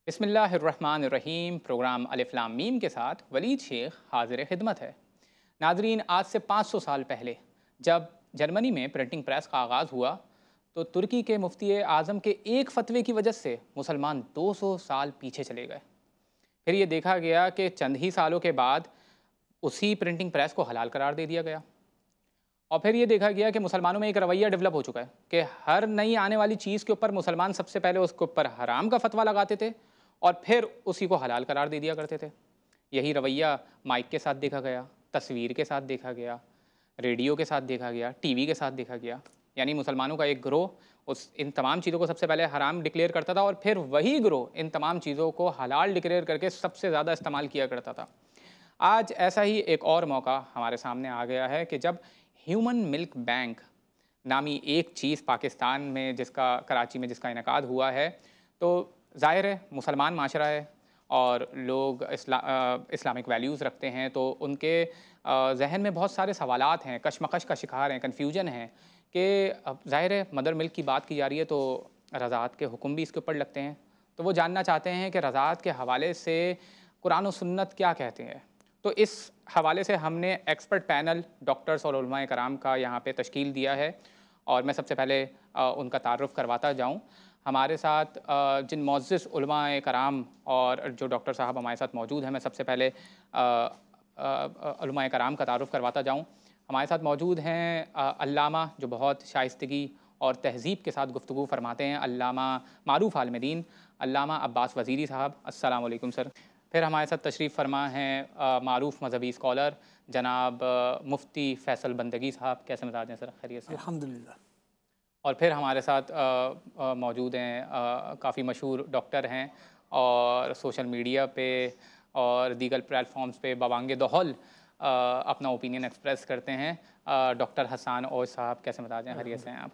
बिस्मिल्लाहिर्रहमानिर्रहीम। प्रोग्राम अलिफ लाम मीम के साथ वलीद शेख हाजिर खिदमत है। नाजरीन, आज से 500 साल पहले जब जर्मनी में प्रिंटिंग प्रेस का आगाज़ हुआ तो तुर्की के मुफ्ती आज़म के एक फ़तवे की वजह से मुसलमान 200 साल पीछे चले गए। फिर ये देखा गया कि चंद ही सालों के बाद उसी प्रिंटिंग प्रेस को हलाल करार दे दिया गया। और फिर ये देखा गया कि मुसलमानों में एक रवैया डेवलप हो चुका है कि हर नई आने वाली चीज़ के ऊपर मुसलमान सबसे पहले उसके ऊपर हराम का फतवा लगाते थे और फिर उसी को हलाल करार दे दिया करते थे। यही रवैया माइक के साथ देखा गया, तस्वीर के साथ देखा गया, रेडियो के साथ देखा गया, टीवी के साथ देखा गया। यानी मुसलमानों का एक ग्रोह उस इन तमाम चीज़ों को सबसे पहले हराम डिक्लेयर करता था और फिर वही ग्रोह इन तमाम चीज़ों को हलाल डिक्लेयर करके सबसे ज़्यादा इस्तेमाल किया करता था। आज ऐसा ही एक और मौका हमारे सामने आ गया है कि जब ह्यूमन मिल्क बैंक नामी एक चीज़ पाकिस्तान में जिसका कराची में जिसका इनेकाद हुआ है, तो ज़ाहिर है मुसलमान माशरा है और लोग इस्लामिक वैल्यूज़ रखते हैं, तो उनके जहन में बहुत सारे सवालात हैं, कशमकश का शिकार हैं, कन्फ्यूजन है कि अब ज़ाहिर है मदर मिल्क की बात की जा रही है तो रज़ाअत के हुक्म भी इसके ऊपर लगते हैं। तो वो जानना चाहते हैं कि रज़ाअत के हवाले से कुरान और सुन्नत क्या कहते हैं। तो इस हवाले से हमने एक्सपर्ट पैनल डॉक्टर्स और उलमाए कराम का यहाँ पे तश्कील दिया है और मैं सबसे पहले उनका तारुफ़ करवाता जाऊँ। हमारे साथ जिन मुअज़्ज़िज़ उलमाए कराम और जो डॉक्टर साहब हमारे साथ मौजूद हैं, मैं सबसे पहले उलमाए कराम का तारुफ़ करवाता जाऊँ। हमारे साथ मौजूद हैं अल्लामा, जो बहुत शाइस्तगी और तहज़ीब के साथ गुफ्तगू फरमाते हैं, अल्लामा मारूफ़ आलमदीन, अल्लामा अब्बास वज़ीरी साहब। अस्सलाम वालेकुम सर। फिर हमारे साथ तशरीफ़ फरमा हैं मारूफ़ मज़हबी स्कॉलर जनाब मुफ्ती फ़ैसल बंदगी साहब। कैसे मिजाज हैं सर? खैरियत से? अल्हम्दुलिल्लाह। और फिर हमारे साथ मौजूद हैं काफ़ी मशहूर डॉक्टर हैं और सोशल मीडिया पे और दीगर प्लेटफॉर्म्स पे बवांगे दहल अपना ओपिनियन एक्सप्रेस करते हैं, डॉक्टर हसन ओज साहब। कैसे मिजाज हैं? खैरियत से हैं आप?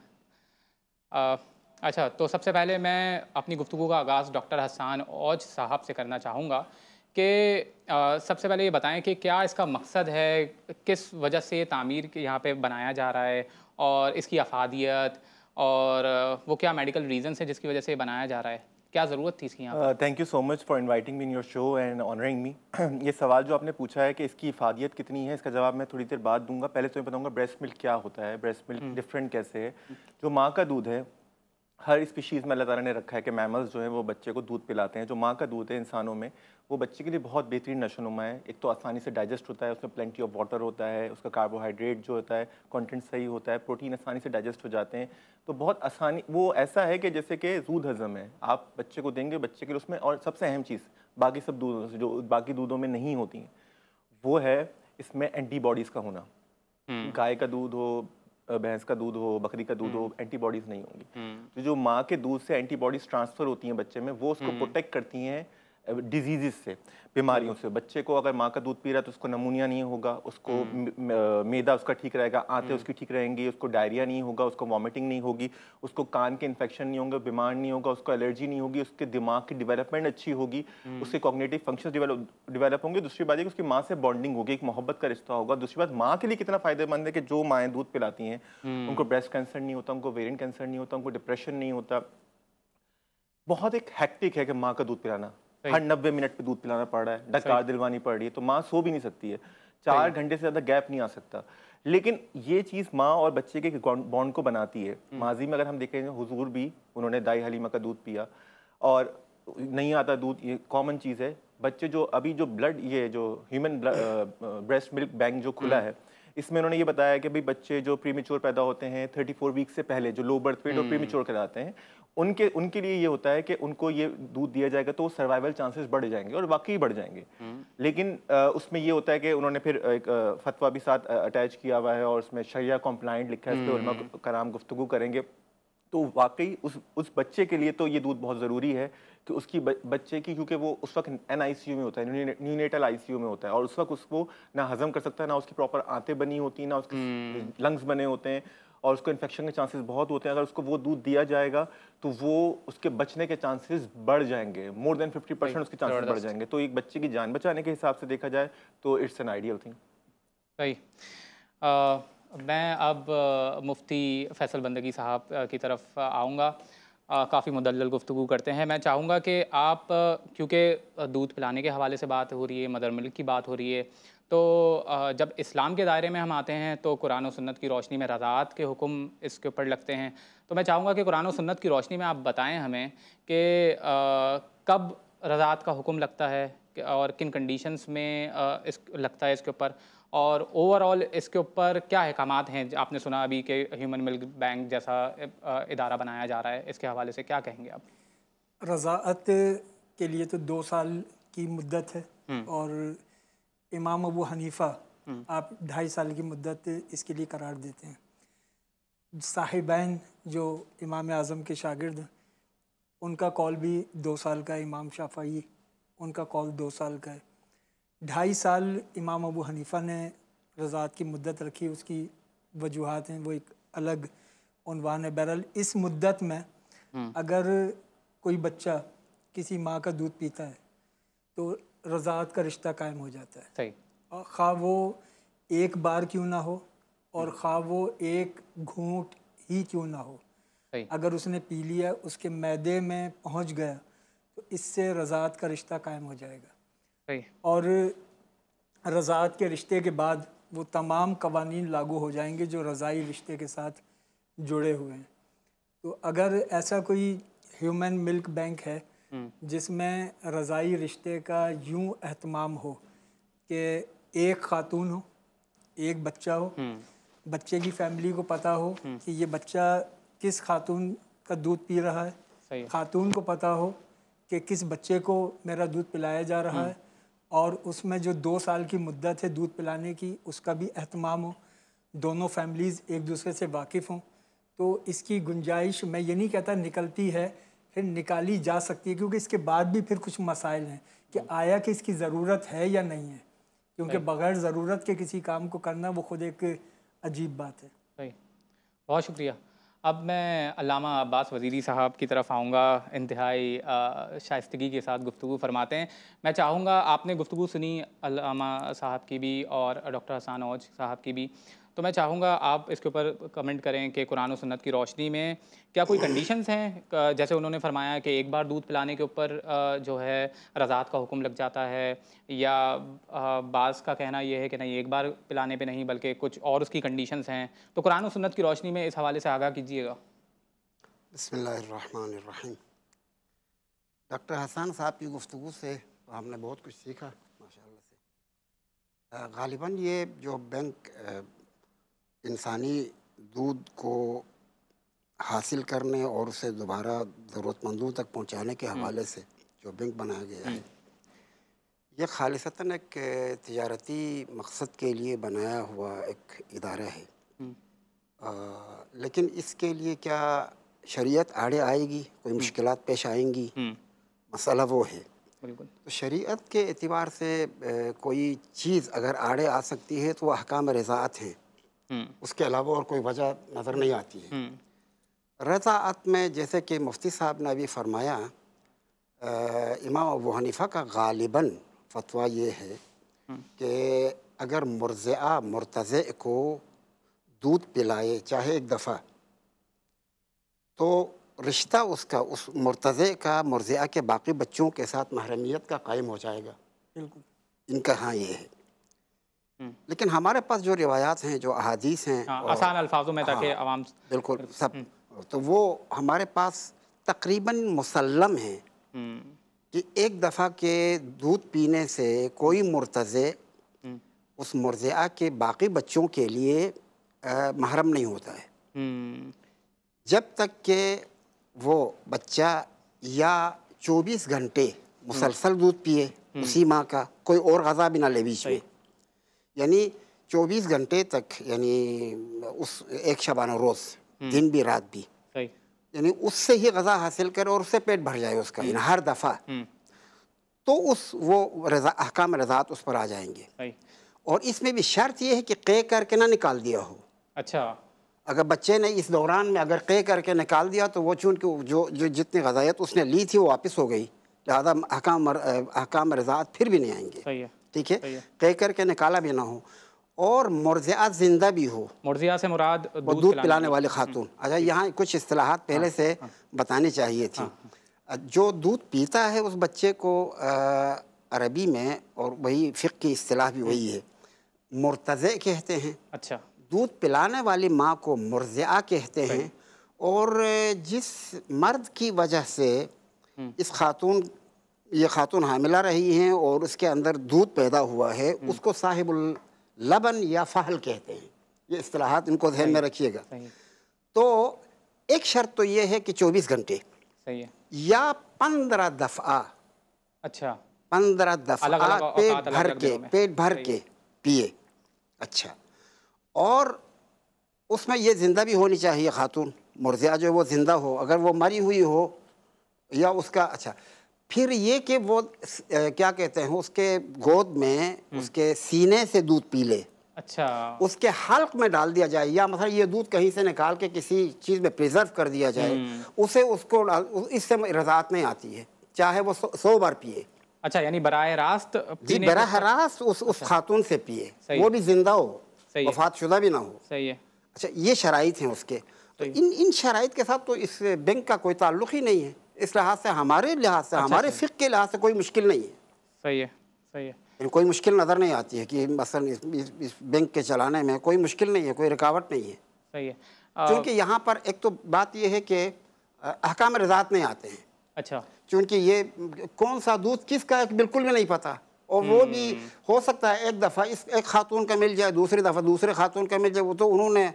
अ, अच्छा, तो सबसे पहले मैं अपनी गुफ्तगू का आगाज़ डॉक्टर हसन ओज साहब से करना चाहूँगा कि सबसे पहले ये बताएं कि क्या इसका मकसद है, किस वजह से ये तामीर के यहाँ पे बनाया जा रहा है और इसकी अफादियत और वो क्या मेडिकल रीज़न्स है जिसकी वजह से ये बनाया जा रहा है? क्या ज़रूरत थी इसकी यहाँ पे? Thank you so much for inviting me in your show and honouring me. ये सवाल जो आपने पूछा है कि इसकी इफादियत कितनी है, इसका जवाब मैं थोड़ी देर बाद दूंगा। पहले तो मैं बताऊंगा ब्रेस्ट मिल्क क्या होता है, ब्रेस्ट मिल्क हुँ, डिफरेंट कैसे है। जो माँ का दूध है, हर स्पीशीज़ में अल्लाह ताला ने रखा है कि मैमल्स जो हैं वो बच्चे को दूध पिलाते हैं। जो माँ का दूध है इंसानों में, वो बच्चे के लिए बहुत बेहतरीन नशोनुमा है। एक तो आसानी से डाइजेस्ट होता है, उसमें प्लेंटी ऑफ वाटर होता है, उसका कार्बोहाइड्रेट जो होता है कंटेंट सही होता है, प्रोटीन आसानी से डाइजेस्ट हो जाते हैं। तो बहुत आसानी, वो ऐसा है कि जैसे कि दूध हज़म है, आप बच्चे को देंगे, बच्चे के लिए उसमें, और सबसे अहम चीज़ बाकी सब दूधों से जो बाकी दूधों में नहीं होती हैं, वो है इसमें एंटीबॉडीज़ का होना। हुँ, गाय का दूध हो, भैंस का दूध हो, बकरी का दूध हुँ, हो, एंटीबॉडीज़ नहीं होंगी। हुँ, तो जो माँ के दूध से एंटीबॉडीज़ ट्रांसफ़र होती हैं बच्चे में, वो उसको हुँ, प्रोटेक्ट करती हैं डिजीज़ से, बीमारियों बिल्कुल, से। बच्चे को अगर माँ का दूध पी रहा है तो उसको नमूनिया नहीं होगा, उसको हुँ, मैदा उसका ठीक रहेगा, आंतें हुँ, उसकी ठीक रहेंगी, उसको डायरिया नहीं होगा, उसको वॉमिटिंग नहीं होगी, उसको कान के इन्फेक्शन नहीं होंगे, बीमार नहीं होगा, उसको एलर्जी नहीं होगी, उसके दिमाग की डेवलपमेंट अच्छी होगी, हुँ, उसके कॉग्निटिव फंक्शंस डेवलप होंगे। दूसरी बात है कि उसकी माँ से बॉन्डिंग होगी, एक मोहब्बत का रिश्ता होगा। दूसरी बात, माँ के लिए कितना फ़ायदेमंद है कि जो माएँ दूध पिलाती हैं, उनको हुँ, ब्रेस्ट कैंसर नहीं होता, उनको वेरियन कैंसर नहीं होता, उनको डिप्रेशन नहीं होता। बहुत एक हेक्टिक है कि माँ का दूध पिलाना, सही, हर 90 मिनट पे दूध पिलाना पड़ रहा है, सही, डकार दिलवानी पड़ रही है, तो माँ सो भी नहीं सकती है, सही, 4 घंटे से ज़्यादा गैप नहीं आ सकता। लेकिन ये चीज़ माँ और बच्चे के बॉन्ड को बनाती है। हुँ, माजी में अगर हम देखें, हुजूर भी, उन्होंने दाई हलीमा का दूध पिया, और नहीं आता दूध, ये कॉमन चीज़ है। बच्चे जो अभी जो ब्लड, ये जो ह्यूमन ब्रेस्ट मिल्क बैंक जो खुला हुँ, है, इसमें उन्होंने ये बताया कि भाई बच्चे जो प्रीमेच्योर पैदा होते हैं 34 वीक से पहले, जो लो बर्थ वेट और हुँ, प्रीमेच्योर कहलाते हैं, उनके उनके लिए ये होता है कि उनको ये दूध दिया जाएगा तो सर्वाइवल चांसेस बढ़ जाएंगे, और वाकई बढ़ जाएंगे। हुँ, लेकिन उसमें ये होता है कि उन्होंने फिर एक फतवा भी साथ अटैच किया हुआ है, और उसमें शरिया कॉम्प्लाइंट लिखा है, इस पर उलमा हुँ, कराम गुफ्तगू करेंगे। तो वाकई उस बच्चे के लिए तो ये दूध बहुत ज़रूरी है कि उसकी बच्चे की, क्योंकि वो उस वक्त NICU में होता है, न्यूनेटल ICU में होता है, और उस वक्त उसको ना हजम कर सकता है, ना उसकी प्रॉपर आंतें बनी होती, ना उसके हुँ, लंग्स बने होते हैं, और उसको इन्फेक्शन के चांसेस बहुत होते हैं। अगर उसको वो दूध दिया जाएगा तो वो उसके बचने के चांसेस बढ़ जाएंगे, मोर देन सही, 50% उसके चांसेस बढ़ ज़बरदस्त, जाएंगे। तो एक बच्चे की जान बचाने के हिसाब से देखा जाए तो इट्स एन आइडियल थिंग। सही। मैं अब मुफ्ती फ़ैसल बंदगी साहब की तरफ आऊँगा। काफ़ी मुदल्लल गुफ्तगू करते हैं। मैं चाहूँगा कि आप क्योंकि दूध पिलाने के हवाले से बात हो रही है, मदर मिल्क की बात हो रही है, तो जब इस्लाम के दायरे में हम आते हैं तो कुरान और सुन्नत की रोशनी में रज़ाअत के हुक्म इसके ऊपर लगते हैं। तो मैं चाहूँगा कि कुरान और सुन्नत की रोशनी में आप बताएँ हमें कि कब रज़ाअत का हुक्म लगता है और किन कंडीशंस में इस लगता है इसके ऊपर, और ओवरऑल इसके ऊपर क्या अहकामात हैं? आपने सुना अभी कि ह्यूमन मिल्क बैंक जैसा इदारा बनाया जा रहा है, इसके हवाले से क्या कहेंगे आप? रज़ाअत के लिए तो 2 साल की मुद्दत है और इमाम अबू हनीफ़ा आप 2.5 साल की मुद्दत इसके लिए करार देते हैं। साहिबैन जो इमाम आज़म के शागिर्द हैं, उनका कौल भी 2 साल का है। इमाम शाफ़ई उनका कौल 2 साल का है। 2.5 साल इमाम अबू हनीफ़ा ने रज़ाअत की मुद्दत रखी, उसकी वजूहात हैं, वो एक अलग उन्वान है। बहरहाल इस मुद्दत में अगर कोई बच्चा किसी माँ का दूध पीता है तो रज़ाअत का रिश्ता कायम हो जाता है। सही। और ख़्वाह वो एक बार क्यों ना हो और ख़्वाह वो एक घूंट ही क्यों ना हो, सही। अगर उसने पी लिया, उसके मैदे में पहुंच गया, तो इससे रज़ाअत का रिश्ता कायम हो जाएगा। सही। और रज़ाअत के रिश्ते के बाद वो तमाम कवानीन लागू हो जाएंगे जो रज़ाई रिश्ते के साथ जुड़े हुए हैं। तो अगर ऐसा कोई ह्यूमन मिल्क बैंक है जिसमें रज़ाई रिश्ते का यूं एहतमाम हो कि एक ख़ातून हो, एक बच्चा हो, बच्चे की फैमिली को पता हो कि ये बच्चा किस खातून का दूध पी रहा है, खातून को पता हो कि किस बच्चे को मेरा दूध पिलाया जा रहा है, और उसमें जो 2 साल की मुद्दत है दूध पिलाने की उसका भी एहतमाम हो, दोनों फैमिलीज़ एक दूसरे से वाकिफ़ हों, तो इसकी गुंजाइश मैं ये नहीं कहता निकलती है, फिर निकाली जा सकती है, क्योंकि इसके बाद भी फिर कुछ मसाइल हैं कि आया कि इसकी ज़रूरत है या नहीं है, क्योंकि बग़ैर ज़रूरत के किसी काम को करना वो ख़ुद एक अजीब बात है। सही, बहुत शुक्रिया। अब मैं अल्लामा अब्बास वज़ीरी साहब की तरफ आऊँगा। इंतहाई शाइस्तगी के साथ गुफ्तगू फरमाते हैं। मैं चाहूँगा, आपने गुफ्तगू सुनी अल्लामा साहब की भी और डॉक्टर हसन औज साहब की भी, तो मैं चाहूँगा आप इसके ऊपर कमेंट करें कि कुरान और सुन्नत की रोशनी में क्या कोई कंडीशंस हैं? जैसे उन्होंने फरमाया कि एक बार दूध पिलाने के ऊपर जो है रज़ाअत का हुक्म लग जाता है, या बाज़ का कहना ये है कि नहीं, एक बार पिलाने पे नहीं बल्कि कुछ और उसकी कंडीशंस हैं। तो कुरान और सुन्नत की रोशनी में इस हवाले से आगाह कीजिएगा। बिस्मिल्लाहिर्रहमानिर्रहीम। डॉक्टर हसन साहब की गुफ्तगू से हमने बहुत कुछ सीखा माशाअल्लाह से। ग़ालिबन ये जो बैंक इंसानी दूध को हासिल करने और उसे दोबारा ज़रूरतमंदों तक पहुंचाने के हवाले से जो बैंक बनाया गया है, ये खालिसतन एक तिजारती मकसद के लिए बनाया हुआ एक इदारा है। लेकिन इसके लिए क्या शरीयत आड़े आएगी, कोई मुश्किलात पेश आएंगी, मसला वो है। बिल्कुल। तो शरीयत के एतबार से कोई चीज़ अगर आड़े आ सकती है तो वह अहकाम रज़ाअत हैं, उसके अलावा और कोई वजह नज़र नहीं आती है। रज़ाअत में जैसे कि मुफ्ती साहब ने अभी फरमाया, इमाम अबू हनीफ़ा का ग़ालिबन फतवा ये है कि अगर मुर्ज़िआ मुर्तज़े को दूध पिलाए चाहे एक दफ़ा, तो रिश्ता उसका उस मुर्तज़े का मुर्ज़िआ के बाकी बच्चों के साथ महरमियत का कायम हो जाएगा। बिल्कुल, इनका हाँ ये है। लेकिन हमारे पास जो रिवायात हैं, जो अहादीस हैं, आसान अल्फाजों में, ताकि आवाम बिल्कुल सब, तो वो हमारे पास तकरीबन मुसल्लम है कि एक दफ़ा के दूध पीने से कोई मुर्तज़े उस मुर्ज़िआ के बाकी बच्चों के लिए महरम नहीं होता है, जब तक कि वो बच्चा या 24 घंटे मुसलसल दूध पिए उसी माँ का, कोई और ग़ज़ा भी ना ले बीच में, यानी 24 घंटे तक, यानी उस एक शबाना रोज़, दिन भी रात भी, यानी उससे ही ग़ज़ा हासिल करे और उससे पेट भर जाए उसका, यानी हर दफ़ा, तो उस वो अहकाम रज़ाअत उस पर आ जाएंगे। और इसमें भी शर्त ये है कि क़े करके ना निकाल दिया हो। अच्छा, अगर बच्चे ने इस दौरान में अगर क़े करके निकाल दिया तो वो चूँकि जो जितनी ग़ज़ायत उसने ली थी वो वापस हो गई, लिहाजा अहकाम रज़ाअत फिर भी नहीं आएंगे। सही है। ठीक है, क़े करके निकाला भी ना हो। और मुर्ज़िआ जिंदा भी हो। मुर्जिया से मुराद वो दूध पिलाने वाली खातून। अच्छा, यहाँ कुछ इस्तिलाहात पहले से बतानी चाहिए थी। जो दूध पीता है उस बच्चे को अरबी में, और वही फ़िक़्ह की इस्तिलाह भी वही है, मुर्तज़े कहते हैं। अच्छा। दूध पिलाने वाली माँ को मुर्ज़िआ कहते हैं। और जिस मर्द की वजह से ये खातून हामिला रही हैं और उसके अंदर दूध पैदा हुआ है, उसको साहिबुल लबन या फ़हल कहते हैं। ये इस्तिलाहात इनको ध्यान में रखिएगा। तो एक शर्त तो ये है कि 24 घंटे, सही है, या 15 दफ़ा, अच्छा 15 दफ़ा पेट भर के पिए। अच्छा, और उसमें ये ज़िंदा भी होनी चाहिए खातून, मुर्ज़िया जो वो ज़िंदा हो, अगर वो मरी हुई हो या उसका। अच्छा, फिर ये कि वो क्या कहते हैं, उसके गोद में, उसके सीने से दूध पी ले। अच्छा, उसके हल्क में डाल दिया जाए, या मतलब ये दूध कहीं से निकाल के किसी चीज़ में प्रिजर्व कर दिया जाए, उसे उसको इससे रज़ात नहीं आती है, चाहे वो 100 बार पिए। अच्छा, यानी बराह रास्त जी, बराह रास्त उस खातून से पिए, वो भी जिंदा हो, वफात शुदा भी ना हो। सही है। अच्छा, ये शराइत हैं उसके। तो इन शराइत के साथ तो इस बैंक का कोई ताल्लुक़ ही नहीं है। इस लिहाज से, हमारे लिहाज से, हमारे फ़िक़्ह के लिहाज से कोई मुश्किल नहीं है। सही है, सही है। कोई मुश्किल नज़र नहीं आती है कि मसलन इस बैंक के चलाने में कोई मुश्किल नहीं है, कोई रुकावट नहीं है। सही है। क्योंकि यहाँ पर एक तो बात यह है कि अहकाम रज़ात नहीं आते हैं। अच्छा, क्योंकि ये कौन सा दूध किसका है बिल्कुल भी नहीं पता, और वो भी हो सकता है एक दफ़ा एक खातून का मिल जाए, दूसरी दफ़ा दूसरे खातून का मिल जाए। वो तो उन्होंने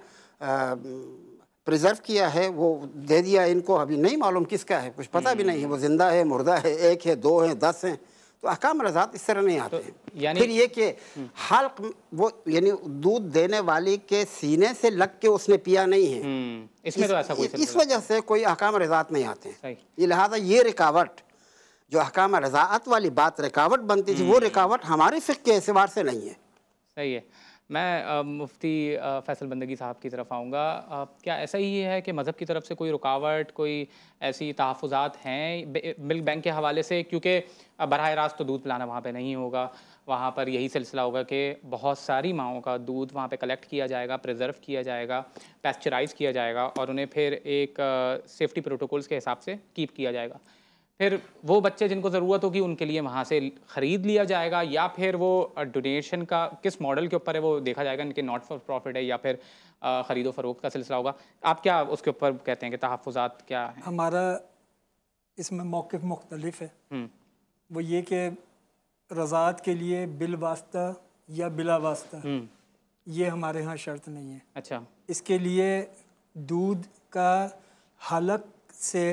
प्रिजर्व किया है, वो दे दिया इनको, अभी नहीं मालूम किसका है, कुछ पता भी नहीं है, वो ज़िंदा है, मुर्दा है, 1 है, 2 है, 10 हैं। तो अहकाम रज़ात इस तरह नहीं आते हैं। फिर ये कि हल्क, वो यानी दूध देने वाली के सीने से लग के उसने पिया नहीं है, इसमें तो ऐसा कोई इस वजह से कोई अहकाम रज़ात नहीं आते हैं। सही। ये लिहाजा ये रिकावट, जो अहकाम रज़ात वाली बात रिकावट बनती थी, वो रिकावट हमारे फ़िक़्ह के एतबार से नहीं है। सही है। मैं मुफ्ती फैसल बंदगी साहब की तरफ आऊँगा। क्या ऐसा ही है कि मज़हब की तरफ से कोई रुकावट, कोई ऐसी तहफ़्फ़ुज़ात हैं मिल्क बैंक के हवाले से? क्योंकि बराह रास्त तो दूध पिलाना वहाँ पे नहीं होगा, वहाँ पर यही सिलसिला होगा कि बहुत सारी माओं का दूध वहाँ पे कलेक्ट किया जाएगा, प्रिजर्व किया जाएगा, पैस्चराइज़ किया जाएगा, और उन्हें फिर एक सेफ्टी प्रोटोकॉल्स के हिसाब से कीप किया जाएगा। फिर वो बच्चे जिनको ज़रूरत होगी उनके लिए वहाँ से ख़रीद लिया जाएगा, या फिर वो डोनेशन का किस मॉडल के ऊपर है वो देखा जाएगा, इनके नॉट फॉर प्रॉफिट है या फिर ख़रीदो फ़रोख्त का सिलसिला होगा। आप क्या उसके ऊपर कहते हैं कि तहफ़्फ़ुज़ात क्या है? हमारा इसमें मौक़िफ़ मुख्तलिफ है। वो ये कि रज़ात के लिए बिल वास्ता या बिला वास्ता, ये हमारे यहाँ शर्त नहीं है। अच्छा, इसके लिए दूध का हलक से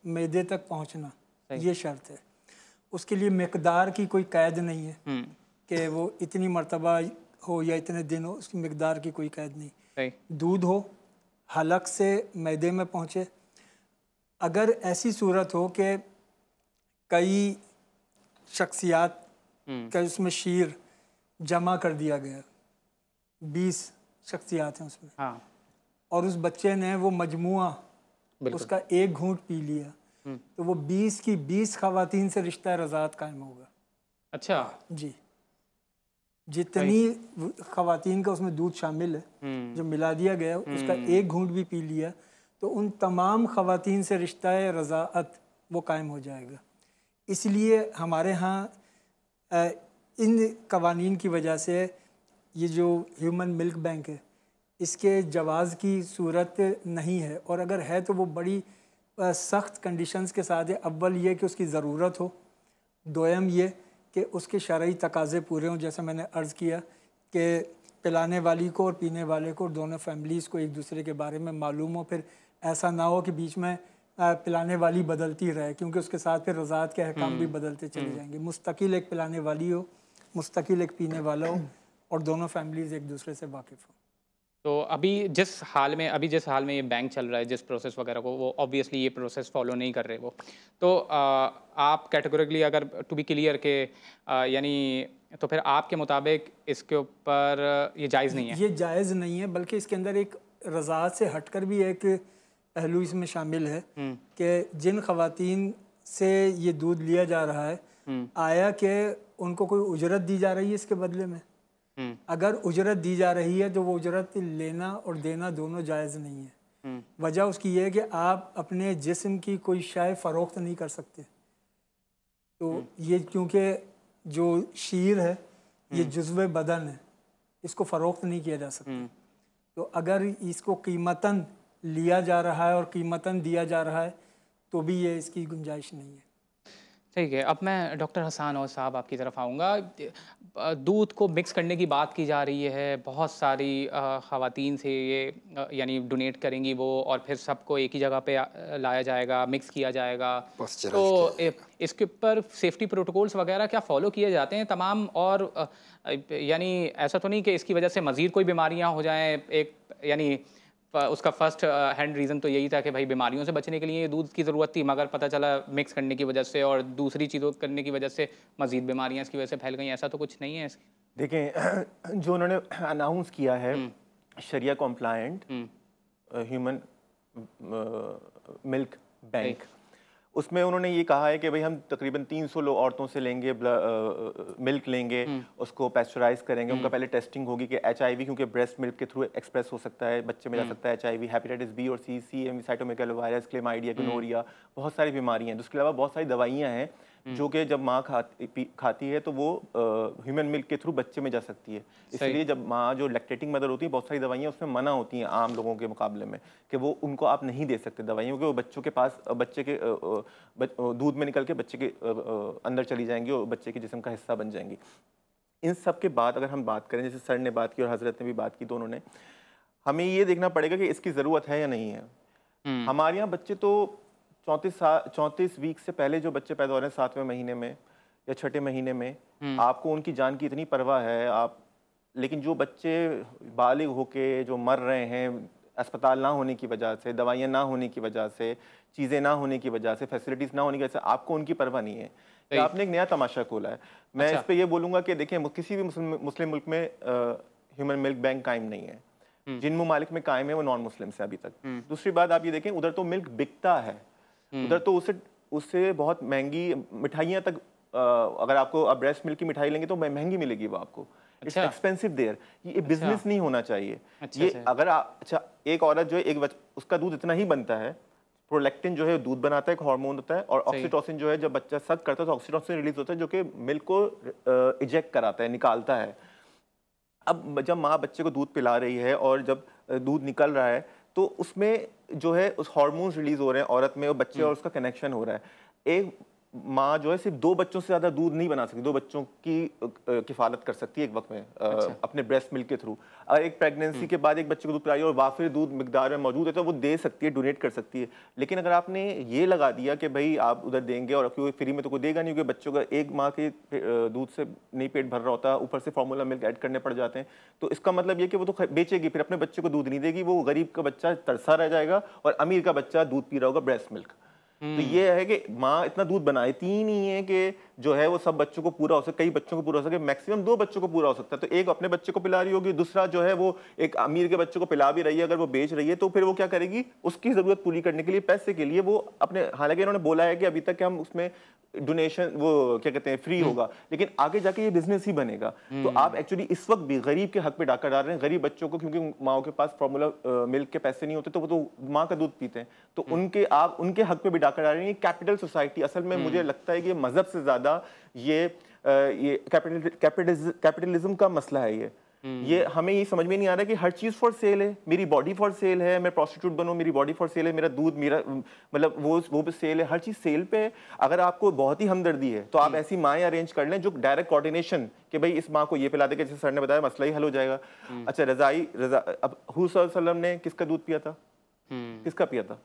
मैदे तक पहुँचना ये शर्त है। उसके लिए मिक़दार की कोई कैद नहीं है कि वो इतनी मर्तबा हो या इतने दिन हो, उसकी मिक़दार की कोई कैद नहीं। दूध हो, हलक से मैदे में पहुँचे। अगर ऐसी सूरत हो कि कई शख्सियात का उसमें शीर जमा कर दिया गया, 20 शख्सियात हैं उसमें, हाँ, और उस बच्चे ने वो मजमुआ उसका एक घूंट पी लिया, तो वो 20 की 20 ख़वातीन से रिश्ता रज़ात कायम होगा। अच्छा जी, जितनी ख़वातीन का उसमें दूध शामिल है जो मिला दिया गया, उसका एक घूंट भी पी लिया तो उन तमाम ख़वातीन से रिश्ता रज़ाअत वो कायम हो जाएगा। इसलिए हमारे यहाँ इन कवानीन की वजह से ये जो ह्यूमन मिल्क बैंक है इसके जवाज़ की सूरत नहीं है, और अगर है तो वो बड़ी सख्त कंडीशंस के साथ है। अव्वल ये कि उसकी ज़रूरत हो, दोयम ये कि उसके शरई तकाज़े पूरे हों। जैसा मैंने अर्ज़ किया कि पिलाने वाली को और पीने वाले को, दोनों फैमिलीज़ को एक दूसरे के बारे में मालूम हो। फिर ऐसा ना हो कि बीच में पिलाने वाली बदलती रहे, क्योंकि उसके साथ फिर रज़ात के अहकाम भी बदलते चले जाएंगे। मुस्तकिल एक पिलाने वाली हो, मुस्तकिल एक पीने वाला हो, और दोनों फैमिलीज़ एक दूसरे से वाकिफ़ हो। तो अभी जिस हाल में ये बैंक चल रहा है, जिस प्रोसेस वगैरह को, वो ऑब्वियसली ये प्रोसेस फॉलो नहीं कर रहे वो, तो आप कैटेगोरिकली अगर टू बी क्लियर के यानी तो फिर आपके मुताबिक इसके ऊपर ये जायज़ नहीं है? ये जायज़ नहीं है, बल्कि इसके अंदर एक रज़ात से हटकर भी एक पहलू इसमें शामिल है कि जिन ख़वातीन से ये दूध लिया जा रहा है, आया कि उनको कोई उजरत दी जा रही है इसके बदले में? अगर उजरत दी जा रही है तो वो उजरत लेना और देना दोनों जायज़ नहीं है। वजह उसकी ये है कि आप अपने जिस्म की कोई शय फ़रोख्त नहीं कर सकते। तो ये क्योंकि जो शीर है ये जुज़्व बदन है, इसको फ़रोख्त नहीं किया जा सकता। तो अगर इसको कीमतन लिया जा रहा है और कीमतन दिया जा रहा है तो भी ये इसकी गुंजाइश नहीं है। ठीक है, अब मैं डॉक्टर हसन और साहब आपकी तरफ आऊँगा। दूध को मिक्स करने की बात की जा रही है, बहुत सारी ख़वातीन से ये यानी डोनेट करेंगी वो, और फिर सबको एक ही जगह पे लाया जाएगा, मिक्स किया जाएगा। तो इसके ऊपर सेफ्टी प्रोटोकॉल्स वगैरह क्या फ़ॉलो किए जाते हैं तमाम? और यानी ऐसा तो नहीं कि इसकी वजह से मज़ीद कोई बीमारियाँ हो जाएँ? एक यानी उसका फर्स्ट हैंड रीज़न तो यही था कि भाई बीमारियों से बचने के लिए ये दूध की ज़रूरत थी, मगर पता चला मिक्स करने की वजह से और दूसरी चीज़ों करने की वजह से मज़ीद बीमारियां इसकी वजह से फैल गई। ऐसा तो कुछ नहीं है इसकी? देखें, जो उन्होंने अनाउंस किया है शरिया कॉम्प्लायंट ह्यूमन मिल्क बैंक, उसमें उन्होंने ये कहा है कि भाई हम तकरीबन 300 औरतों से लेंगे, मिल्क लेंगे, उसको पैस्चराइज करेंगे, उनका पहले टेस्टिंग होगी कि HIV, क्योंकि ब्रेस्ट मिल्क के थ्रू एक्सप्रेस हो सकता है, बच्चे में जा सकता है HIV, हेपेटाइटिस B और C, CM, cytomegalovirus, chlamydia, gonorrhoea, बहुत सारी बीमारियां हैं। उसके अलावा बहुत सारी दवाइयाँ हैं जो कि जब माँ खाती है तो वो ह्यूमन मिल्क के थ्रू बच्चे में जा सकती है। इसलिए जब माँ जो लैक्टेटिंग मदर होती है, बहुत सारी दवाइयाँ उसमें मना होती हैं आम लोगों के मुकाबले में, कि वो उनको आप नहीं दे सकते दवाइयों के, वो बच्चों के पास बच्चे के दूध में निकल के बच्चे के अंदर चली जाएंगी और बच्चे के जिस्म का हिस्सा बन जाएंगी। इन सब के बाद अगर हम बात करें, जैसे सर ने बात की और हजरत ने भी बात की, दोनों ने, हमें ये देखना पड़ेगा कि इसकी ज़रूरत है या नहीं है। हमारे यहाँ बच्चे तो 34 वीक से पहले जो बच्चे पैदा हो रहे हैं 7वें महीने में या 6ठे महीने में, आपको उनकी जान की इतनी परवाह है आप, लेकिन जो बच्चे बालिग होके जो मर रहे हैं अस्पताल ना होने की वजह से, दवाइयाँ ना होने की वजह से, चीज़ें ना होने की वजह से, फैसिलिटीज़ ना होने की वजह से, आपको उनकी परवाह नहीं है। तो आपने एक नया तमाशा खोला है। मैं इस पर यह बोलूँगा कि देखें, किसी भी मुस्लिम मुल्क में ह्यूमन मिल्क बैंक कायम नहीं है। जिन ममालिक में कायम है वो नॉन मुस्लिम से अभी तक। दूसरी बात आप ये देखें, उधर तो मिल्क बिकता है, उधर तो उससे बहुत महंगी मिठाइयाँ तक, अगर आपको आप ब्रेस्ट मिल्क की मिठाई लेंगे तो महंगी मिलेगी वो आपको। It's expensive there. ये बिजनेस नहीं होना चाहिए। ये अगर एक औरत जो है उसका दूध इतना ही बनता है, प्रोलैक्टिन जो है दूध बनाता है, एक हार्मोन होता है, और ऑक्सीटोसिन जो है जब बच्चा सक करता है तो ऑक्सीटोसिन रिलीज होता है जो कि मिल्क को इजेक्ट कराता है, निकालता है। अब जब माँ बच्चे को दूध पिला रही है और जब दूध निकल रहा है तो उसमें जो है उस हार्मोन्स रिलीज हो रहे हैं औरत में, और बच्चे और उसका कनेक्शन हो रहा है। एक माँ जो है सिर्फ 2 बच्चों से ज़्यादा दूध नहीं बना सकती, 2 बच्चों की किफ़ालत कर सकती है एक वक्त में अपने ब्रेस्ट मिल्क के थ्रू। अगर एक प्रेगनेंसी के बाद एक बच्चे को दूध पिलाई और वाफिर दूध मिकदार में मौजूद है तो वो दे सकती है, डोनेट कर सकती है। लेकिन अगर आपने ये लगा दिया कि भाई आप उधर देंगे और क्योंकि फ्री में तो कोई देगा नहीं, क्योंकि बच्चों का एक माँ के दूध से नहीं पेट भर रहा होता, ऊपर से फार्मूला मिल्क ऐड करने पड़ जाते हैं, तो इसका मतलब ये कि वो तो बेचेगी, फिर अपने बच्चे को दूध नहीं देगी, वो गरीब का बच्चा तरसा रह जाएगा और अमीर का बच्चा दूध पी रहा होगा ब्रेस्ट मिल्क। तो ये है कि माँ इतना दूध बनाती ही नहीं है कि जो है वो सब बच्चों को पूरा हो सके, कई बच्चों को पूरा हो सके, मैक्सिमम 2 बच्चों को पूरा हो सकता है। तो एक अपने बच्चे को पिला रही होगी, दूसरा जो है वो एक अमीर के बच्चे को पिला भी रही है, अगर वो बेच रही है तो फिर वो क्या करेगी, उसकी जरूरत पूरी करने के लिए पैसे के लिए वो अपने, हालांकि इन्होंने बोला है कि अभी तक हम उसमें डोनेशन वो क्या कहते हैं फ्री होगा, लेकिन आगे जाके ये बिजनेस ही बनेगा। तो आप एक्चुअली इस वक्त भी गरीब के हक पे डाका डाल रहे हैं, गरीब बच्चों को, क्योंकि माओ के पास फॉर्मूला मिल्क के पैसे नहीं होते तो वो तो माँ का दूध पीते हैं, तो आप उनके हक पे भी डाका डाल रहे हैं। कैपिटल सोसाइटी असल में मुझे लगता है कि मजहब से ज्यादा ये कैपिटलिज्म का मसला है। ये हमें ये समझ में नहीं आ रहा कि हर चीज फॉर सेल है, मेरी बॉडी फॉर सेल है, मैं प्रोस्टिट्यूट बनूं मेरी बॉडी फॉर सेल है, मेरा दूध मेरा मतलब वो भी सेल है, हर चीज सेल पे है। अगर आपको बहुत ही हमदर्दी है तो आप ऐसी माएँ अरेंज कर लें जो डायरेक्ट कोऑर्डिनेशन, कि भाई इस माँ को ये पिला दे, जैसे सर ने बताया मसला ही हल हो जाएगा। अच्छा, अब हुजूर सल्लल्लाहु अलैहि वसल्लम ने किसका दूध पिया था, किसका पिया था?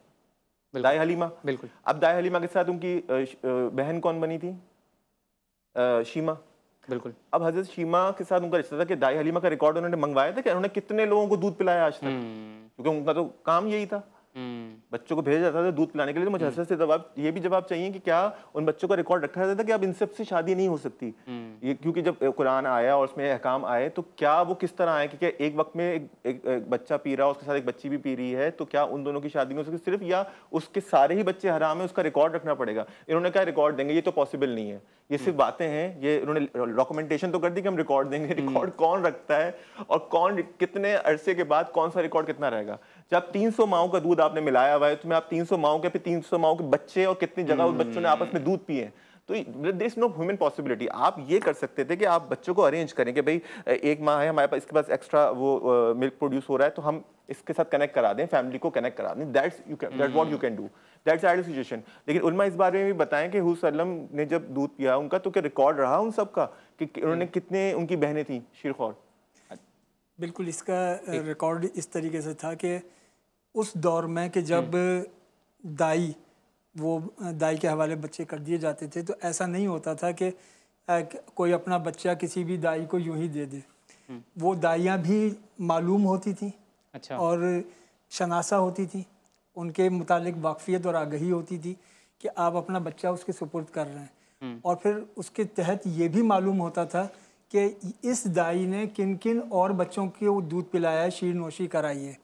दाई हलीमा। बिल्कुल। अब दाई हलीमा के साथ उनकी बहन कौन बनी थी? शीमा। बिल्कुल। अब हजरत शीमा के साथ उनका रिश्ता था कि दाई हलीमा का रिकॉर्ड उन्होंने मंगवाया था कि उन्होंने कितने लोगों को दूध पिलाया आज तक, क्योंकि उनका तो काम यही था। बच्चों को भेजा जाता था दूध पिलाने के लिए। तो मुझे हंसते जवाब ये भी जवाब चाहिए कि क्या उन बच्चों का रिकॉर्ड रखा जाता था कि अब इन सब से शादी नहीं हो सकती, ये क्योंकि जब कुरान आया और उसमें अहकाम आए तो क्या वो किस तरह आए कि क्या एक वक्त में एक बच्चा पी रहा है, उसके साथ एक बच्ची भी पी रही है, तो क्या उन दोनों की शादी नहीं हो सकती सिर्फ, या उसके सारे ही बच्चे हराम है, उसका रिकॉर्ड रखना पड़ेगा। इन्होंने क्या रिकॉर्ड देंगे, ये तो पॉसिबल नहीं है, ये सिर्फ बातें हैं। ये उन्होंने डॉक्यूमेंटेशन तो कर दी कि हम रिकॉर्ड देंगे, रिकॉर्ड कौन रखता है और कौन कितने अरसे के बाद कौन सा रिकॉर्ड कितना रहेगा। जब 300 माओं का दूध आपने मिलाया हुआ है तो आप 300 माओं के फिर 300 माओं के बच्चे और कितनी जगह उस बच्चों ने आपस में दूध पिए, तो there is no human possibility. आप ये कर सकते थे कि आप बच्चों को अरेंज करें कि भाई एक माह है हमारे पास, इसके पास एक्स्ट्रा वो मिल्क प्रोड्यूस हो रहा है तो हम इसके साथ कनेक्ट करा दें, फैमिली को कनेक्ट करा दें। That's what you can do, that's ideal situation. लेकिन उलमा इस बारे में भी बताएं कि हुजूर सल्लम ने जब दूध पिया उनका तो क्या रिकॉर्ड रहा उन सब का कि उन्होंने कितने उनकी बहनें थी शीरखौर? बिल्कुल, इसका रिकॉर्ड इस तरीके से था कि उस दौर में कि जब दाई के हवाले बच्चे कर दिए जाते थे तो ऐसा नहीं होता था कि कोई अपना बच्चा किसी भी दाई को यूं ही दे दे। वो दाइयाँ भी मालूम होती थी, अच्छा, और शनासा होती थी, उनके मुतालिक वाकफियत और आगही होती थी कि आप अपना बच्चा उसके सुपुर्द कर रहे हैं। और फिर उसके तहत ये भी मालूम होता था कि इस दाई ने किन किन और बच्चों को दूध पिलाया है, शीर नोशी कराई है।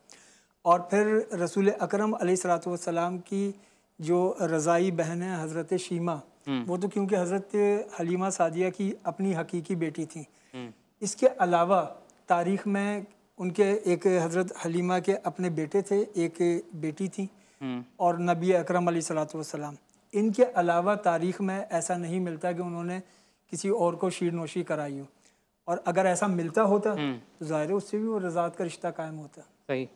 और फिर रसूल अकरम अलैहिस्सलातु वस्सलाम की जो रज़ाई बहन है हज़रत शीमा, वो तो क्योंकि हज़रत हलीमा सादिया की अपनी हकीकी बेटी थी। इसके अलावा तारीख़ में उनके एक हज़रत हलीमा के अपने बेटे थे, एक बेटी थी, और नबी अकरम अलैहिस्सलातु वस्सलाम। इनके अलावा तारीख़ में ऐसा नहीं मिलता कि उन्होंने किसी और को शीर नोशी कराई हो, और अगर ऐसा मिलता होता तो ज़ाहिर है उससे भी वो रज़ात का रिश्ता कायम होता। सही।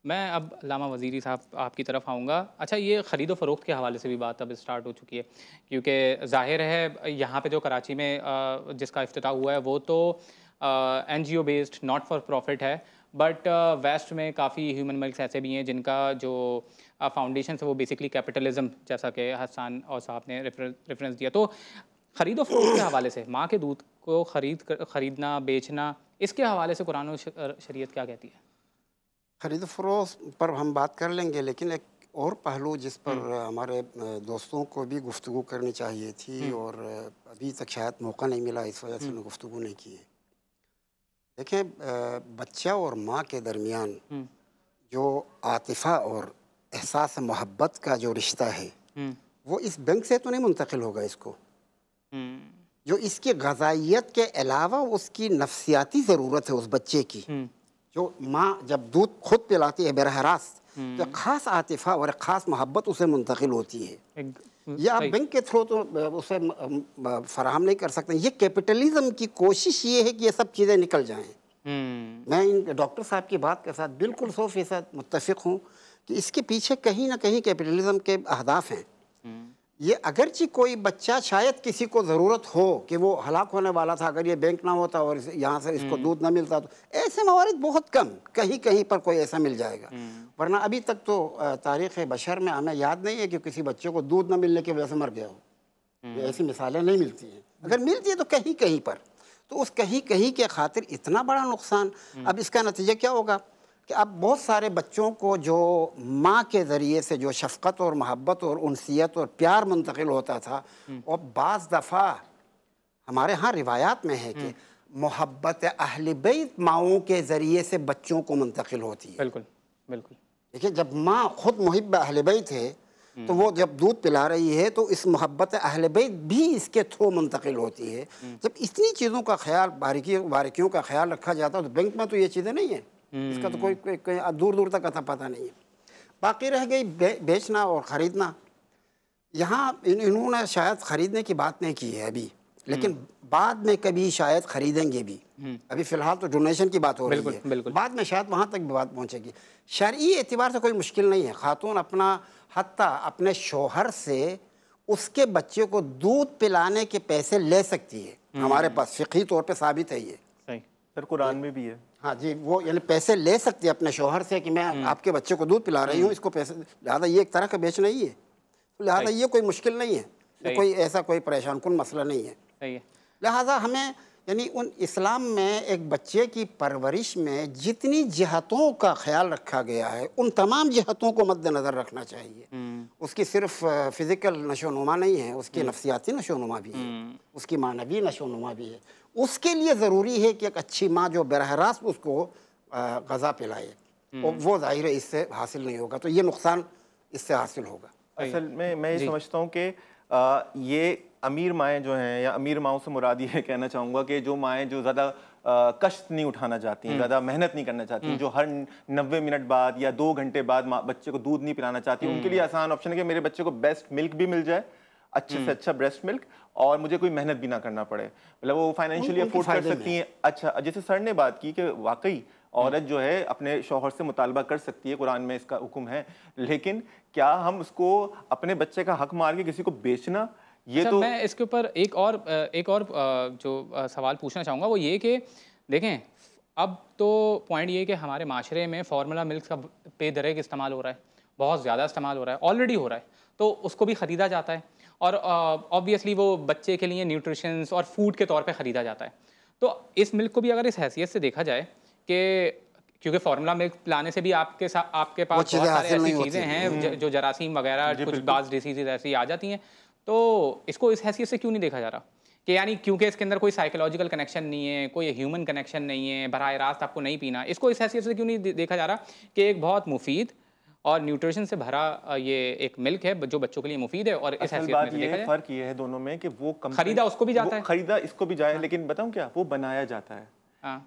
मैं अब लामा वज़ीरी साहब आपकी तरफ आऊँगा। अच्छा, ये ख़रीद व फ़रोख्त के हवाले से भी बात अब स्टार्ट हो चुकी है, क्योंकि ज़ाहिर है यहाँ पे जो कराची में जिसका इफ्तिताह हुआ है वो तो NGO based not for profit है, बट वेस्ट में काफ़ी ह्यूमन मिल्क्स ऐसे भी हैं जिनका जो फाउंडेशन है वो बेसिकली कैपिटलिज्म, जैसा कि हसन और साहब ने रेफरेंस दिया। तो ख़रीद व फ़रोख्त के हवाले से माँ के दूध को ख़रीदना बेचना, इसके हवाले से कुरान और शरीयत क्या कहती है? ख़रीद फ़रोख्त पर हम बात कर लेंगे, लेकिन एक और पहलू जिस पर हमारे दोस्तों को भी गुफ्तगू करनी चाहिए थी और अभी तक शायद मौका नहीं मिला, इस वजह से उन्हें गुफ्तगू नहीं की है। देखें, बच्चा और माँ के दरमियान जो आतिफ़ा और एहसास मोहब्बत का जो रिश्ता है वो इस बैंक से तो नहीं मुंतकिल होगा इसको। जो इसकी ग़िज़ाइयत के अलावा उसकी नफ्सियाती ज़रूरत है उस बच्चे की, जो माँ जब दूध खुद पिलाती है बरह रास्त, तो ख़ास आतिफ़ा और ख़ास मोहब्बत उसे मुंतकिल होती है। ये आप बैंक के थ्रू तो उसे फराहम नहीं कर सकते। ये कैपिटलिज्म की कोशिश ये है कि ये सब चीज़ें निकल जाएं। मैं इन डॉक्टर साहब की बात के साथ बिल्कुल 100% मुत्तफ़िक़ हूँ कि इसके पीछे कहीं ना कहीं कैपिटलिज्म के अहदाफ हैं। ये अगरचि कोई बच्चा शायद किसी को ज़रूरत हो कि वो हलाक होने वाला था, अगर ये बैंक ना होता और यहाँ से इसको दूध ना मिलता, तो ऐसे मवारिद बहुत कम, कहीं कहीं पर कोई ऐसा मिल जाएगा। वरना अभी तक तो तारीख़ बशर में हमें याद नहीं है कि किसी बच्चे को दूध ना मिलने की वजह से मर गया हो। ऐसी मिसालें नहीं मिलती हैं, अगर मिलती है तो कहीं कहीं पर। तो उस कहीं कहीं के खातिर इतना बड़ा नुकसान। अब इसका नतीजा क्या होगा कि अब बहुत सारे बच्चों को जो माँ के ज़रिए से जो शफ़क़त और मोहब्बत और उनसियत और प्यार मुंतकिल होता था, और बाज़ दफ़ा हमारे यहाँ रिवायात में है कि मोहब्बत अहले बैत माओं के ज़रिए से बच्चों को मुंतकिल होती है। बिल्कुल बिल्कुल। देखिए, जब माँ ख़ुद मुहिब्ब अहले बैत है तो वो जब दूध पिला रही है तो इस मोहब्बत अहले बैत भी इसके थ्रू मुंतकिल होती है। जब इतनी चीज़ों का ख्याल, बारीकियों का ख्याल रखा जाता है, तो बैंक में तो ये चीज़ें नहीं हैं, इसका तो कोई दूर दूर तक पता नहीं है। बाकी रह गई बेचना और ख़रीदना। यहाँ इन्होंने शायद ख़रीदने की बात नहीं की है अभी, लेकिन बाद में कभी शायद ख़रीदेंगे भी। अभी फ़िलहाल तो डोनेशन की बात हो रही है, बाद में शायद वहाँ तक भी बात पहुँचेगी। शरई एतबार से कोई मुश्किल नहीं है, ख़ातून अपना हत्ता अपने शोहर से उसके बच्चे को दूध पिलाने के पैसे ले सकती है। हमारे पास फ़िक़ही तौर पे साबित है ये। सही सर, कुरान में भी है। हाँ जी, वो यानी पैसे ले सकती है अपने शोहर से कि मैं आपके बच्चे को दूध पिला रही हूँ, इसको पैसे, लिहाजा ये एक तरह का बेचना ही है। लिहाजा ये कोई मुश्किल नहीं है, कोई ऐसा कोई परेशान कुन मसला नहीं है। सही है। लिहाजा हमें यानी उन इस्लाम में एक बच्चे की परवरिश में जितनी जिहतों का ख्याल रखा गया है उन तमाम जिहतों को मद्देनज़र रखना चाहिए। उसकी सिर्फ फ़िज़िकल नशोनुमा नहीं है, उसकी नफ्सियाती नशोनुमा भी है, उसकी मानवी नशोनुमा भी है। उसके लिए ज़रूरी है कि एक अच्छी माँ जो बरह रास्त उसको ग़ज़ा पिलाए, और वो ज़ाहिर है इससे हासिल नहीं होगा, तो ये नुकसान इससे हासिल होगा। असल में मैं ये समझता हूँ कि ये अमीर माएँ जो हैं, या अमीर माओं से मुराद ये कहना चाहूँगा कि जो माएँ जो ज़्यादा कष्ट नहीं उठाना चाहती हैं, ज़्यादा मेहनत नहीं करना चाहती, जो हर 90 मिनट बाद या 2 घंटे बाद बच्चे को दूध नहीं पिलाना चाहती, उनके लिए आसान ऑप्शन है कि मेरे बच्चे को बेस्ट मिल्क भी मिल जाए, अच्छे से अच्छा ब्रेस्ट मिल्क, और मुझे कोई मेहनत भी ना करना पड़े, मतलब वो फाइनेंशियली अफोर्ड कर सकती हैं। अच्छा, जैसे सर ने बात की कि वाकई औरत जो है अपने शौहर से मुतालबा कर सकती है, कुरान में इसका हुक्म है, लेकिन क्या हम उसको अपने बच्चे का हक मार के किसी को बेचना, ये तो मैं इसके ऊपर एक और जो सवाल पूछना चाहूँगा वो ये कि देखें, अब तो पॉइंट ये है कि हमारे माशरे में फार्मूला मिल्क का बेदरेग इस्तेमाल हो रहा है, बहुत ज़्यादा इस्तेमाल हो रहा है, ऑलरेडी हो रहा है, तो उसको भी ख़रीदा जाता है और ऑब्वियसली वो बच्चे के लिए न्यूट्रिशंस और फूड के तौर पे ख़रीदा जाता है। तो इस मिल्क को भी अगर इस हैसियत से देखा जाए कि क्योंकि फार्मूला मिल्क पिलाने से भी आपके पास बहुत सारी ऐसी चीज़ें हैं जो जरासीम वगैरह कुछ बाज़ डिसीज़ ऐसी आ जाती हैं, तो इसको इस हैसियत से क्यों नहीं देखा जा रहा कि यानी क्योंकि इसके अंदर कोई साइकोलॉजिकल कनेक्शन नहीं है, कोई ह्यूमन कनेक्शन नहीं है, बराह रास्त आपको नहीं पीना, इसको इस हैसियत से क्यों नहीं देखा जा रहा कि एक बहुत मुफीद और न्यूट्रिशन से भरा ये एक मिल्क है जो बच्चों के लिए मुफीद है, और इस हैसियत में देखा जाए फ़र्क ये है दोनों में कि वो खरीदा उसको भी जाता है, खरीदा इसको भी जाए, लेकिन बताऊं क्या, वो बनाया जाता है।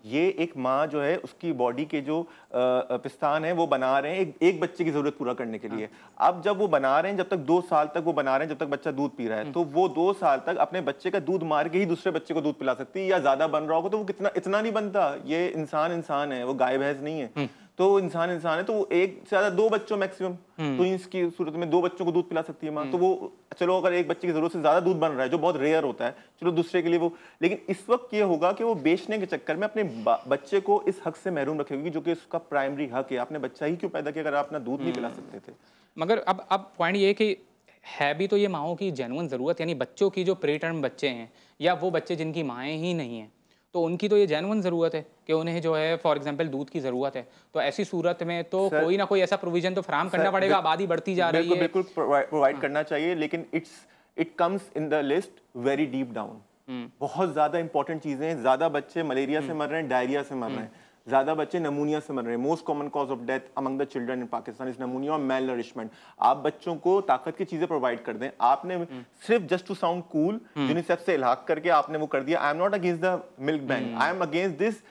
ये एक माँ जो है उसकी बॉडी के जो पिस्तान है वो बना रहे हैं एक बच्चे की जरूरत पूरा करने के लिए। अब जब वो बना रहे हैं, जब तक 2 साल तक वो बना रहे हैं, जब तक बच्चा दूध पी रहा है, तो वो 2 साल तक अपने बच्चे का दूध मार के ही दूसरे बच्चे को दूध पिला सकती है, या ज्यादा बन रहा होगा तो वो इतना नहीं बनता। ये इंसान है, वो गाय भैंस नहीं है, तो इंसान है, तो वो एक से ज्यादा 2 बच्चों मैक्सिमम, तो इसकी सूरत में 2 बच्चों को दूध पिला सकती है माँ। तो वो चलो अगर एक बच्चे की जरूरत से ज्यादा दूध बन रहा है जो बहुत रेयर होता है, चलो दूसरे के लिए वो, लेकिन इस वक्त ये होगा कि वो बेचने के चक्कर में अपने बच्चे को इस हक से महरूम रखेगी जो कि उसका प्राइमरी हक है। आपने बच्चा ही क्यों पैदा किया अगर आप अपना दूध नहीं पिला सकते थे? मगर अब पॉइंट ये कि है भी तो ये माओं की जेन्युइन ज़रूरत, यानी बच्चों की जो प्री टर्म बच्चे हैं या वो बच्चे जिनकी माएँ ही नहीं हैं, तो उनकी तो ये जेन्युइन ज़रूरत है कि उन्हें जो है फॉर एग्जांपल दूध की ज़रूरत है। तो ऐसी सूरत में तो कोई ना कोई ऐसा प्रोविजन तो फराहम करना पड़ेगा, आबादी बढ़ती जा रही है, बिल्कुल प्रोवाइड करना चाहिए, लेकिन it comes in the list very deep down. बहुत ज़्यादा इंपॉर्टेंट चीज़ें, ज़्यादा बच्चे मलेरिया से मर रहे हैं, डायरिया से मर रहे हैं, ज़्यादा बच्चे नमूनिया से मर रहे हैं। Most common cause of death among the children in Pakistan is नमूनिया और मेल नरिशमेंट। आप बच्चों को ताकत की चीज़ें प्रोवाइड कर दें। आपने सिर्फ just to sound cool UNICEF से इल्हाक करके आपने वो कर दिया। I am not against the milk bank, I am against this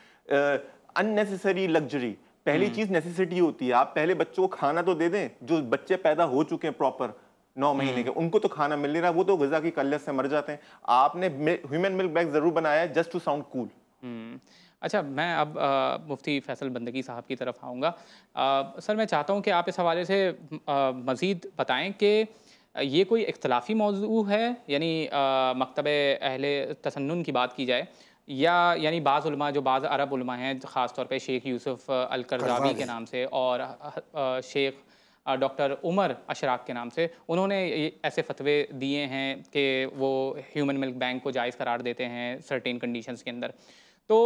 unnecessary luxury. पहली चीज़ नेसेसिटी होती है, आप पहले बच्चों को खाना तो दे दें। जो बच्चे पैदा हो चुके हैं प्रॉपर 9 महीने के, उनको तो खाना मिल नहीं रहा, वो तो ग़िज़ा की किल्लत से मर जाते हैं। आपने ह्यूमन मिल्क बैंक ज़रूर बनाया है जस्ट टू साउंड कूल। अच्छा, मैं अब मुफ्ती फैसल बंदगी साहब की तरफ आऊँगा। सर, मैं चाहता हूँ कि आप इस हवाले से मज़ीद बताएं कि ये कोई इख्तलाफी मौजू है, यानी मकतब अहले तसन्नुन की बात की जाए, या यानी बाज़ उलमा जो बाज़ अरब उलमा हैं, ख़ास तौर पे शेख यूसुफ़ अल-करज़ावी के नाम से और शेख डॉक्टर उमर अशराक के नाम से, उन्होंने ऐसे फतवे दिए हैं कि वो ह्यूमन मिल्क बैंक को जायज़ करार देते हैं सर्टेन कंडीशंस के अंदर। तो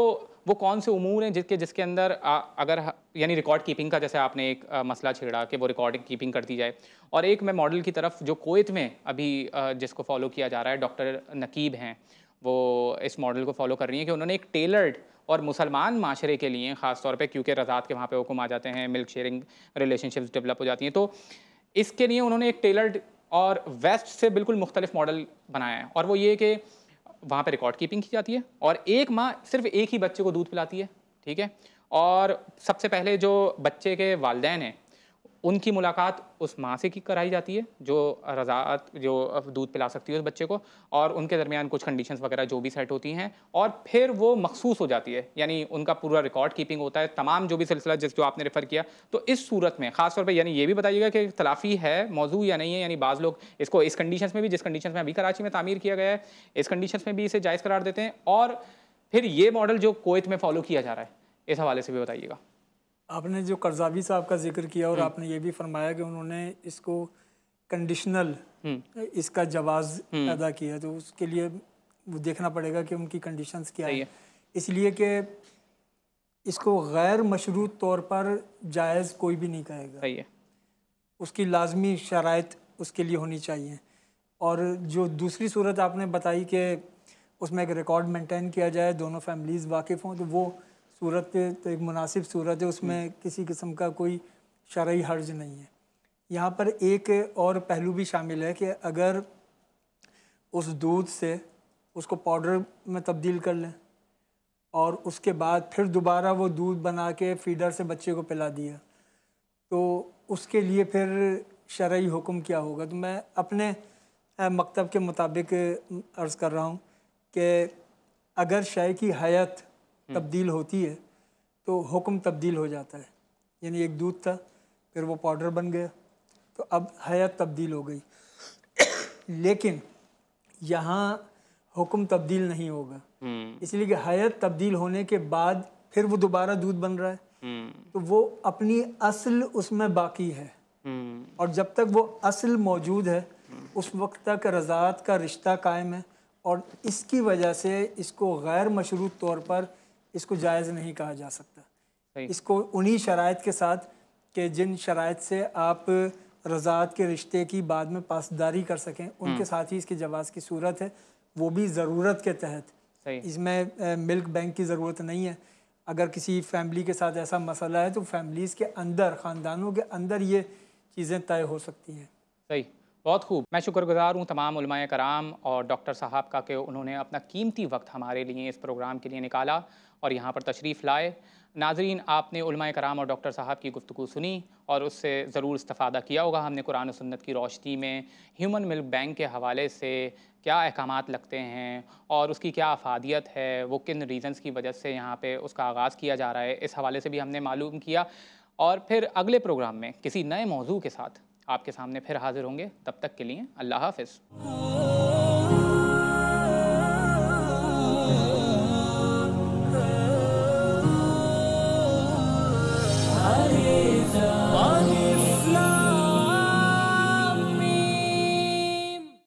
वो कौन से उमूर हैं जिसके अंदर अगर यानी रिकॉर्ड कीपिंग का जैसे आपने एक मसला छेड़ा कि वो रिकॉर्डिंग कीपिंग करती जाए, और एक मैं मॉडल की तरफ जो कुवैत में अभी जिसको फॉलो किया जा रहा है, डॉक्टर नकीब हैं, वो इस मॉडल को फॉलो कर रही हैं कि उन्होंने एक टेलर्ड और मुसलमान माशरे के लिए ख़ास तौर पे, क्योंकि रज़ात के वहाँ पे हुक्म आ जाते हैं, मिल्क शेयरिंग रिलेशनशिप्स डेवलप हो जाती हैं, तो इसके लिए उन्होंने एक टेलर्ड और वेस्ट से बिल्कुल मुख्तलिफ मॉडल बनाया है। और वो ये कि वहाँ पे रिकॉर्ड कीपिंग की जाती है और एक माँ सिर्फ एक ही बच्चे को दूध पिलाती है, ठीक है, और सबसे पहले जो बच्चे के वालिदैन हैं उनकी मुलाकात उस माँ से की कराई जाती है जो रज़ात जो दूध पिला सकती है उस बच्चे को, और उनके दरमियान कुछ कंडीशंस वगैरह जो भी सेट होती हैं, और फिर वो मखसूस हो जाती है, यानी उनका पूरा रिकॉर्ड कीपिंग होता है, तमाम जो भी सिलसिला जो आपने रेफ़र किया। तो इस सूरत में ख़ास तौर पे यानी ये भी बताइएगा कि इख्तलाफी है मौजू या नहीं है, यानी बाज़ लोग इसको इस कंडीशंस में भी, जिस कंडीशंस में अभी कराची में तामीर किया गया है, इस कंडीशंस में भी इसे जायज़ करार देते हैं, और फिर ये मॉडल जो कुवैत में फ़ॉलो किया जा रहा है, इस हवाले से भी बताइएगा। आपने जो करज़ावी साहब का जिक्र किया और आपने ये भी फरमाया कि उन्होंने इसको कंडीशनल इसका जवाज़ पैदा किया, तो उसके लिए वो देखना पड़ेगा कि उनकी कंडीशंस क्या सही है। है। इसलिए कि इसको गैर मशरूत तौर पर जायज़ कोई भी नहीं कहेगा, सही है। उसकी लाजमी शराइत उसके लिए होनी चाहिए। और जो दूसरी सूरत आपने बताई कि उसमें एक रिकॉर्ड मेंटेन किया जाए, दोनों फैमिलीज़ वाकिफ़ हों, तो वो सूरत तो एक मुनासिब सूरत है, उसमें किसी किस्म का कोई शरई हर्ज नहीं है। यहाँ पर एक और पहलू भी शामिल है कि अगर उस दूध से उसको पाउडर में तब्दील कर लें और उसके बाद फिर दोबारा वो दूध बना के फीडर से बच्चे को पिला दिया, तो उसके लिए फिर शरई हुक्म क्या होगा। तो मैं अपने मकतब के मुताबिक अर्ज़ कर रहा हूँ कि अगर शय की हयात तब्दील होती है तो हुक्म तब्दील हो जाता है। यानी एक दूध था, फिर वो पाउडर बन गया, तो अब हयात तब्दील हो गई। लेकिन यहाँ हुक्म तब्दील नहीं होगा, इसलिए कि हयात तब्दील होने के बाद फिर वो दोबारा दूध बन रहा है, तो वो अपनी असल उसमें बाकी है। और जब तक वो असल मौजूद है उस वक्त तक रज़ात का रिश्ता कायम है, और इसकी वजह से इसको गैर मशरूत तौर पर इसको जायज़ नहीं कहा जा सकता। इसको उन्हीं शराइत के साथ कि जिन शराइत से आप रज़ात के रिश्ते की बाद में पासदारी कर सकें, उनके साथ ही इसकी जवाज़ की सूरत है, वो भी ज़रूरत के तहत। इसमें मिल्क बैंक की ज़रूरत नहीं है। अगर किसी फैमिली के साथ ऐसा मसला है तो फैमिलीज़ के अंदर, ख़ानदानों के अंदर ये चीज़ें तय हो सकती हैं। सही, बहुत खूब। मैं शुक्रगुज़ार हूँ तमाम उलमाए कराम और डॉक्टर साहब का कि उन्होंने अपना कीमती वक्त हमारे लिए इस प्रोग्राम के लिए निकाला और यहाँ पर तशरीफ़ लाए। नाज़रीन, आपने उलमाए कराम और डॉक्टर साहब की गुफ्तगू सुनी और उससे ज़रूर इस्तिफ़ादा किया होगा। हमने कुरान और सुन्नत की रोशनी में ह्यूमन मिल्क बैंक के हवाले से क्या अहकामात लगते हैं और उसकी क्या अफादियत है, वो किन रीज़न्स की वजह से यहाँ पे उसका आगाज़ किया जा रहा है, इस हवाले से भी हमने मालूम किया। और फिर अगले प्रोग्राम में किसी नए मौजू के साथ आपके सामने फिर हाजिर होंगे। तब तक के लिए अल्लाह हाफ़िज़।